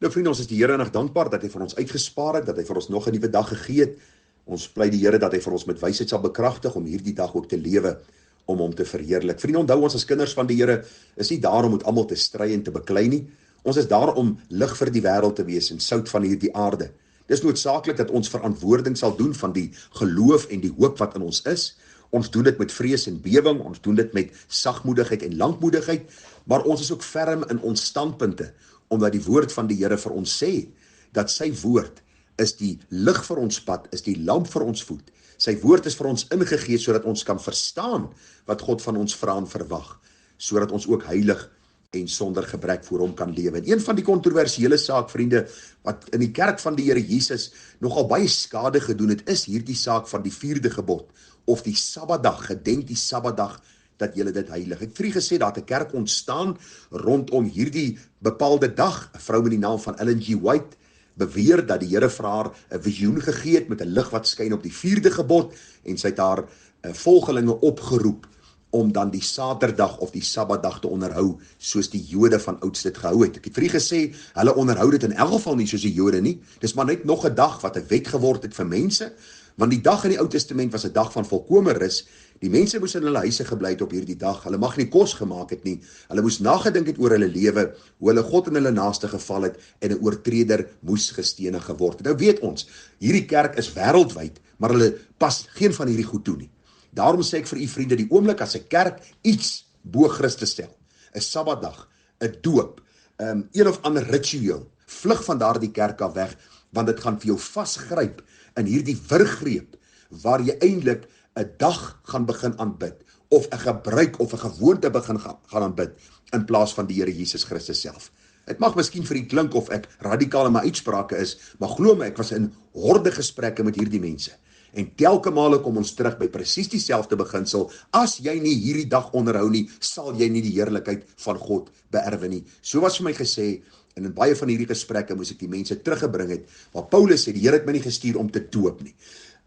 Nou vriende, ons is die Here innig dankbaar dat hy vir ons uitgespaar het, dat hy vir ons nog 'n nuwe dag gegee het. Ons bly die Here dat hy vir ons met wysheid sal bekragtig om hierdie dag ook te lewe, om hom te verheerlik. Vriende, onthou ons as kinders van die Here is nie daar om met almal te stry en te beklei nie. Ons is daar om lig vir die wêreld te wees en sout van hierdie aarde. Dis noodsaaklik dat ons verantwoording sal doen van die geloof en die hoop wat in ons is. Ons doen dit met vrees en bewering, ons doen dit met sagmoedigheid en lankmoedigheid, maar ons is ook ferm in ons standpunte, omdat die woord van die Here vir ons sê, dat sy woord is die lig vir ons pad, is die lamp vir ons voet. Sy woord is vir ons ingegee, sodat ons kan verstaan wat God van ons vra en verwag, sodat ons ook heilig en sonder gebrek voor hom kan lewe. En een van die kontroversiële saak, vriende, wat in die kerk van die Here Jesus nogal baie skade gedoen het, is hierdie saak van die 4de gebod, of die Sabbatdag, gedenk die Sabbatdag, dat julle dit heilig. Ek het vir gesê, dat 'n kerk ontstaan rondom hierdie bepaalde dag. 'n Vrou met die naam van Ellen G. White beweer dat die Here vir haar 'n visioen gegee het met 'n lig wat skyn op die 4de gebod, en sy het haar volgelinge opgeroep om dan die Saterdag of die Sabbatdag te onderhou, soos die Jode van ouds dit gehou het. Ek het vir gesê, hulle onderhou dit in elk geval nie soos die Jode nie. Dis maar net nog 'n dag wat 'n wet geword het vir mense, want die dag in die Ou Testament was 'n dag van volkome rus. Die mense moes in hulle huise gebly het op hierdie dag. Hulle mag nie kos gemaak het nie. Hulle moes nagedink het oor hulle lewe, hoe hulle God en hulle naaste geval het, en 'n oortreder moes gestenig geword het. Nou weet ons, hierdie kerk is wêreldwyd, maar hulle pas geen van hierdie goed toe nie. Daarom sê ek vir u vriende, die oomblik as 'n kerk iets bo Christus stel, 'n Sabbatdag, 'n doop, een of ander ritueel, vlug van daardie kerk af weg, want dit gaan vir jou vasgryp in hierdie wurggreep, waar jy eintlik 'n dag gaan begin aanbid, of 'n gebruik of 'n gewoonte begin gaan aanbid, in plaas van die Here Jesus Christus self. Het mag miskien vir u klink of ek radikaal in my uitsprake is, maar glo my, ek was in horde gesprekke met hierdie mense. En telke male kom ons terug by presies dieselfde beginsel: as jy nie hierdie dag onderhou nie, sal jy nie die heerlikheid van God beerwe nie. So was vir my gesê, en in baie van hierdie gesprekke moes ek die mense teruggebring het, waar Paulus sê, die Here het my nie gestuur om te doop nie.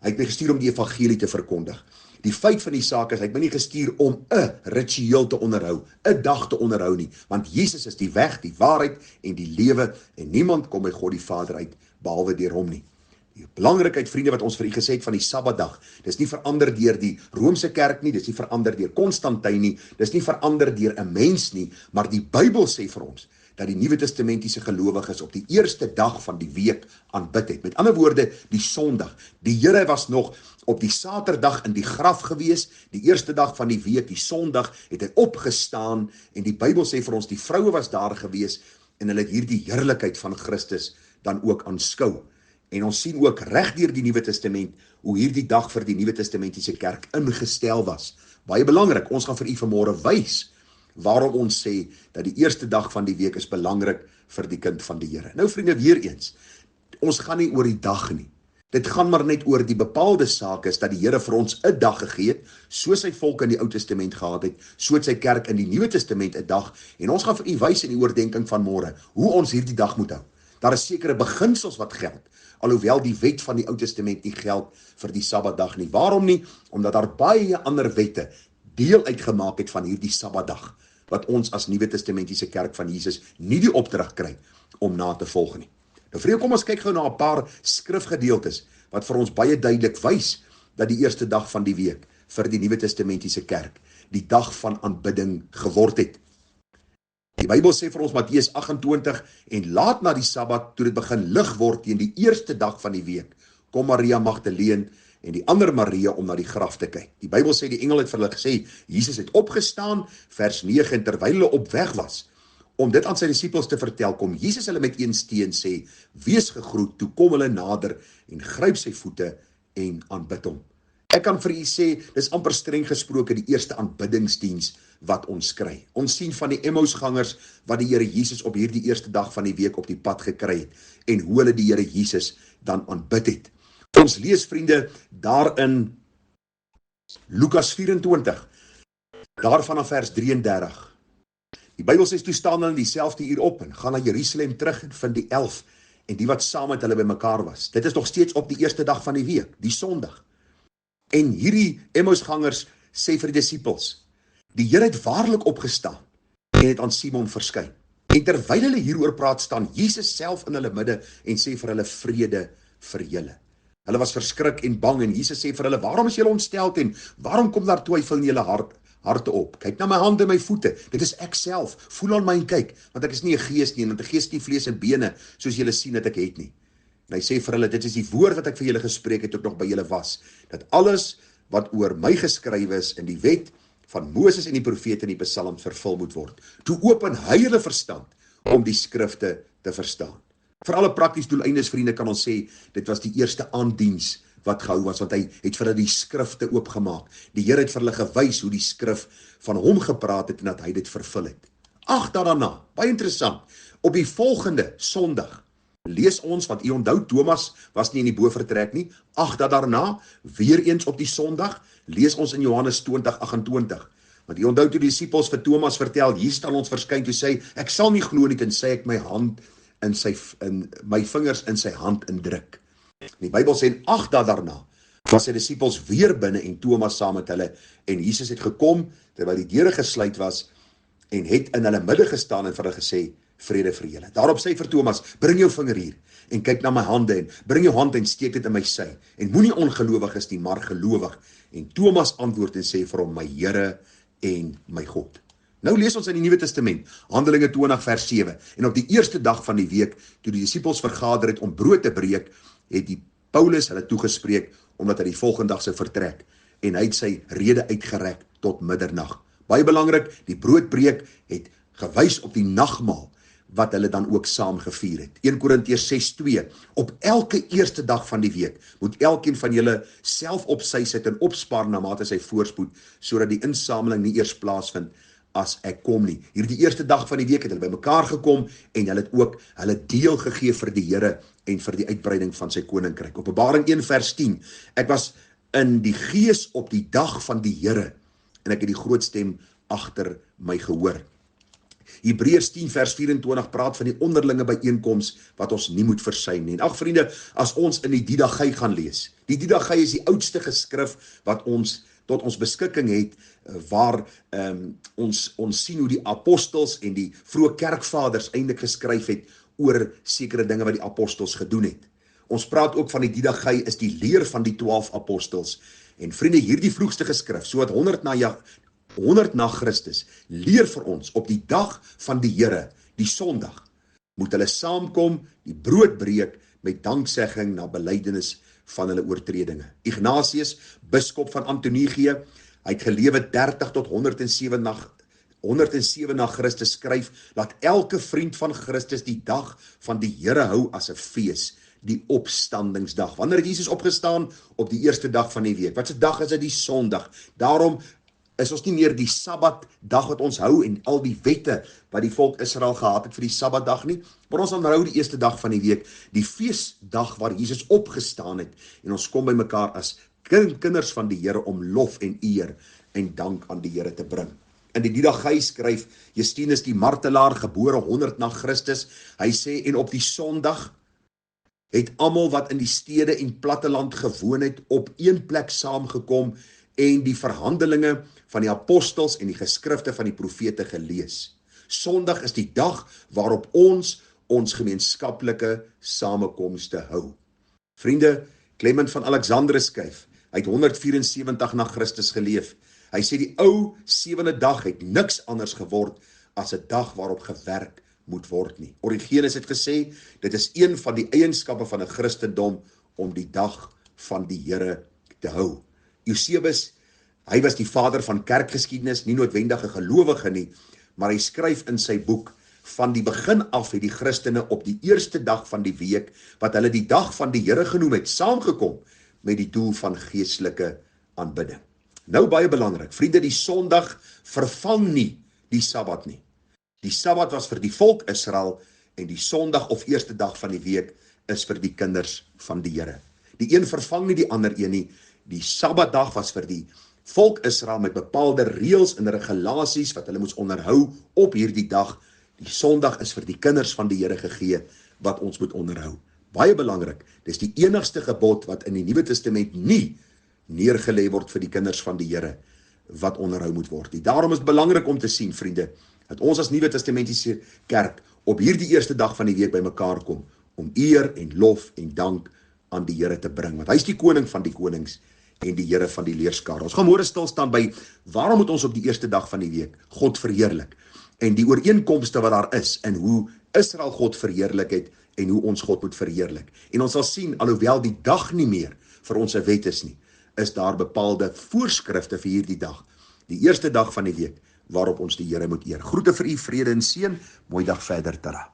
Hy het my gestuur om die evangelie te verkondig. Die feit van die saak is, hy het my nie gestuur om 'n ritueel te onderhou, 'n dag te onderhou nie, want Jesus is die weg, die waarheid en die lewe, en niemand kom by God die Vader uit, behalwe deur hom nie. Die belangrikheid, vriende, wat ons vir u gesê het van die Sabbatdag, dis nie verander deur die Romeinse kerk nie, dis nie verander deur Konstantin nie, dis nie verander deur 'n mens nie, maar die Bybel sê vir ons, dat die Nuwe Testamentiese gelowiges op die eerste dag van die week aanbid het. Met ander woorde, die Sondag. Die Here was nog op die Saterdag in die graf gewees, die eerste dag van die week, die Sondag, het hy opgestaan, en die Bybel sê vir ons, die vroue was daar gewees, en hulle het hierdie heerlikheid van Christus dan ook aanskou. En ons sien ook reg deur die Nuwe Testament, hoe hierdie dag vir die Nuwe Testamentiese kerk ingestel was. Baie belangrik, ons gaan vir u vanmôre wys, waarom ons sê, dat die eerste dag van die week is belangrik vir die kind van die Here. Nou vriende, weer eens, ons gaan nie oor die dag nie. Dit gaan maar net oor die bepaalde saak is, dat die Here vir ons 'n dag gegee het, soos sy volk in die Ou Testament gehad het, so het sy kerk in die Nuwe Testament 'n dag, en ons gaan vir u wys in die oordeenking van môre, hoe ons hierdie dag moet hou. Daar is sekere beginsels wat geld, alhoewel die wet van die Ou Testament nie geld vir die Sabbatdag nie. Waarom nie? Omdat daar baie ander wette deel uitgemaak het van hierdie Sabbatdag, wat ons as Nuwe Testamentiese kerk van Jesus nie die opdrag kry om na te volg nie. Nou vriende, kom ons kyk gou na 'n paar skrifgedeeltes, wat vir ons baie duidelik wys, dat die eerste dag van die week, vir die Nuwe Testamentiese kerk, die dag van aanbidding geword het. Die Bybel sê vir ons, Matteus 28, en laat na die Sabbat, toe dit begin lig word teen die eerste dag van die week, kom Maria Magdalene en die ander Maria om na die graf te kyk. Die Bybel sê, die engel het vir hulle gesê, Jesus het opgestaan, vers 9, en terwyl hulle op weg was, om dit aan sy disippels te vertel, kom Jesus hulle met een steen sê, wees gegroet, toe kom hulle nader, en gryp sy voete, en aanbid hom. Ek kan vir u sê, dis amper streng gesproke die eerste aanbiddingsdiens wat ons kry. Ons sien van die Emmausgangers, wat die Here Jesus op hierdie eerste dag van die week op die pad gekry het, en hoe hulle die Here Jesus dan aanbid het. Ons lees, vriende, daar in Lukas 24, daarvan aan vers 33. Die Bybel sê, toe staan hulle dieselfde uur op, en gaan na Jerusalem terug, en vind die 11, en die wat saam met hulle bymekaar was. Dit is nog steeds op die eerste dag van die week, die Sondag. En hierdie Emmausgangers sê vir die disippels, die Here het waarlik opgestaan, en het aan Simon verskyn. En terwyl hulle hieroor praat, staan Jesus self in hulle midde en sê vir hulle vrede vir julle. Hulle was verskrik en bang en Jesus sê vir hulle, waarom is julle ontsteld en waarom kom daar twyfel in julle harte op? Kyk na my hande en my voete, dit is ek self, voel aan my en kyk, want ek is nie 'n gees nie, want 'n gees het nie vlees en bene, soos julle sien dat ek het nie. En hy sê vir hulle, dit is die woord wat ek vir julle gespreek het, toe ek nog by julle was, dat alles wat oor my geskrywe is in die wet van Moses en die profete en die psalms vervul moet word. Toe open hy hulle verstand om die skrifte te verstaan. Vir alle prakties doeleindes, vriende, kan ons sê, dit was die eerste aanddiens wat gehou was, want hy het vir hulle die skrifte oopgemaak. Die Here het vir hulle gewys hoe die skrif van hom gepraat het en dat hy dit vervul het. 8 dae daarna, baie interessant, op die volgende Sondag, lees ons, want u onthou, Thomas was nie in die bovertrek nie, 8 dae daarna, weer eens op die Sondag, lees ons in Johannes 20:28, want u onthou toe die disippels vir Thomas vertel, hier staan ons verskyn, toe sê, ek sal nie glo nie, tensy ek my vingers in sy hand indruk. Die Bybel sê, en 8 dae daarna, was sy disippels weer binne en Thomas saam met hulle, en Jesus het gekom, terwyl die deure gesluit was, en het in hulle midde gestaan en vir hulle gesê, vrede vir julle. Daarop sê hy vir Thomas, bring jou vinger hier, en kyk na my hande, en bring jou hand en steek dit in my sy, en moenie ongelowig is nie, maar gelowig. En Thomas antwoord en sê vir hom, my Here en my God. Nou lees ons in die Nuwe Testament, Handelinge 20 vers 7, en op die eerste dag van die week, toe die disippels vergader het om brood te breek, het die Paulus hulle toegespreek, omdat hy die volgende dag sou vertrek, en hy het sy rede uitgerek tot middernag. Baie belangrik, die broodbreek het gewys op die nagmaal, wat hulle dan ook saam gevier het. 1 Korintiërs 6:2, op elke eerste dag van die week, moet elkeen van julle self op sy sit en opspaar na mate sy voorspoed, sodat die insameling nie eers plaasvind as ek kom nie. Hierdie eerste dag van die week het hulle bymekaar gekom en hulle het ook hulle deel gegee vir die Here en vir die uitbreiding van sy koninkryk. Openbaring 1 vers 10, ek was in die gees op die dag van die Here en ek het die groot stem agter my gehoor. Hebreërs 10 vers 24 praat van die onderlinge byeenkoms wat ons nie moet versuim nie. En ag vriende, as ons in die Didagai gaan lees, die Didagai is die oudste geskrif wat ons tot ons beskikking het, waar ons sien hoe die apostels en die vroeë kerkvaders eintlik geskryf het oor sekere dinge wat die apostels gedoen het. Ons praat ook van die Didagai is die leer van die 12 apostels. En vriende, hierdie vroegste geskrif, so wat 100 na Christus, leer vir ons op die dag van die Here, die Sondag, moet hulle saamkom, die brood breek met danksegging na belydenis van hulle oortredinge. Ignatius, biskop van Antonichië, hy het gelewe 30 tot 107 na Christus skryf, laat elke vriend van Christus die dag van die Here hou as 'n fees, die opstandingsdag. Wanneer het Jesus opgestaan? Op die eerste dag van die week. Wat se dag is dit? Die Sondag. Daarom is ons nie meer die Sabbatdag wat ons hou en al die wette wat die volk Israel gehad het vir die Sabbatdag nie, maar ons onthou die eerste dag van die week, die feesdag waar Jesus opgestaan het en ons kom by mekaar as kinders van die Here om lof en eer en dank aan die Here te bring. In die Didagai skryf Justinus die martelaar, gebore 100 na Christus, hy sê, en op die Sondag het almal wat in die stede en platteland gewoon het op een plek saamgekom en die verhandelinge van die apostels en die geskrifte van die profete gelees. Sondag is die dag waarop ons gemeenskaplike samekomste hou. Vriende, Clement van Alexandrië skryf, hy het 174 na Christus geleef. Hy sê die ou 7de dag het niks anders geword as 'n dag waarop gewerk moet word nie. Origenes het gesê, dit is een van die eienskappe van 'n Christendom om die dag van die Here te hou. Eusebius, hy was die vader van kerkgeskiedenis, nie noodwendig 'n gelowige nie, maar hy skryf in sy boek, van die begin af het die Christene op die eerste dag van die week, wat hulle die dag van die Here genoem het, saamgekom met die doel van geestelike aanbidding. Nou baie belangrik, vriende, die Sondag vervang nie die Sabbat nie. Die Sabbat was vir die volk Israel en die Sondag of eerste dag van die week is vir die kinders van die Here. Die een vervang nie die ander een nie. Die Sabbatdag was vir die volk Israel met bepaalde reëls en regulasies wat hulle moes onderhou op hierdie dag. Die Sondag is vir die kinders van die Here gegee wat ons moet onderhou. Baie belangrik, dis die enigste gebod wat in die Nuwe Testament nie neergelê word vir die kinders van die Here wat onderhou moet word. Daarom is het belangrik om te sien, vriende, dat ons as Nuwe Testamentiese kerk op hierdie eerste dag van die week bymekaar kom, om eer en lof en dank aan die Here te bring, want hy is die koning van die konings en die Here van die leerskare. Ons gaan môre stil staan by, waarom moet ons op die eerste dag van die week God verheerlik, en die ooreenkomste wat daar is, en hoe Israel God verheerlik het, en hoe ons God moet verheerlik. En ons sal sien, alhoewel die dag nie meer vir ons 'n wet is nie, is daar bepaalde voorskrifte vir hierdie dag, die eerste dag van die week, waarop ons die Here moet eer. Groete vir u, vrede en seën, mooi dag verder, tada.